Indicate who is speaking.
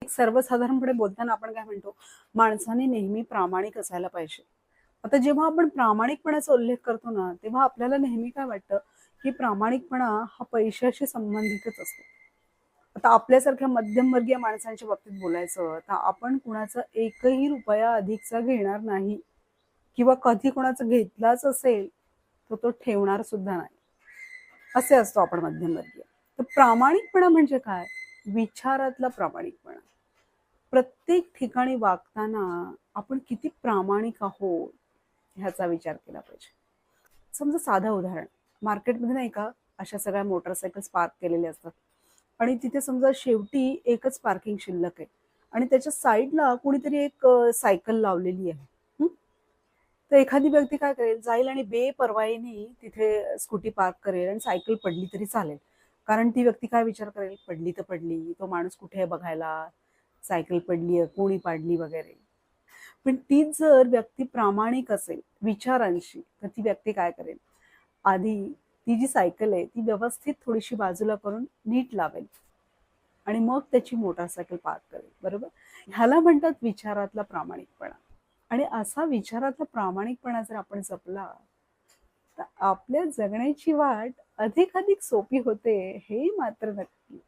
Speaker 1: सर्वसाधारणपणे बोलताना आपण काय म्हणतो, माणसाने नेहमी प्रामाणिक असायला पाहिजे. आता जेव्हा आपण प्रामाणिकपणाचा उल्लेख करतो ना, तेव्हा आपल्याला नेहमी काय वाटतं, की प्रामाणिकपणा हा पैशाशी संबंधितच असतो. आता आपल्यासारख्या मध्यमवर्गीय माणसांच्या बाबतीत बोलायचं, तर आपण कुणाचा एकही रुपया अधिकचा घेणार नाही किंवा कधी कोणाचा घेतलाच असेल, तर तो ठेवणार सुद्धा नाही. असे असतो आपण मध्यमवर्गीय. तर प्रामाणिकपणा म्हणजे काय? विचारातला प्रामाणिकपणा. प्रत्येक ठिकाणी वागताना आपण किती प्रामाणिक आहोत ह्याचा विचार केला पाहिजे. समजा साधं उदाहरण, मार्केटमध्ये नाही का अशा सगळ्या मोटरसायकल्स पार्क केलेल्या असतात आणि तिथे समजा शेवटी एकच पार्किंग शिल्लक आहे आणि त्याच्या साईडला कुणीतरी एक सायकल लावलेली आहे. हं? तर एखादी व्यक्ती काय करेल, जाईल आणि बेपर्वाईने तिथे स्कूटी पार्क करेल आणि सायकल पडली तरी चालेल. कारण ती व्यक्ती काय विचार करेल, पडली तर पडली, तो माणूस कुठे आहे बघायला, सायकल पडली आहे, कोणी पाडली वगैरे. पण तीच जर व्यक्ती प्रामाणिक असेल विचारांशी, तर ती व्यक्ती काय करेल, आधी ती जी सायकल आहे ती व्यवस्थित थोडीशी बाजूला करून नीट लावेल आणि मग त्याची मोटारसायकल पार्क करेल. बरोबर? ह्याला म्हणतात विचारातला प्रामाणिकपणा. आणि असा विचारातला प्रामाणिकपणा जर आपण जपला, तर आपल्या जगण्याची वाट अधिक अधिक सोपी होते, हे मात्र नक्की.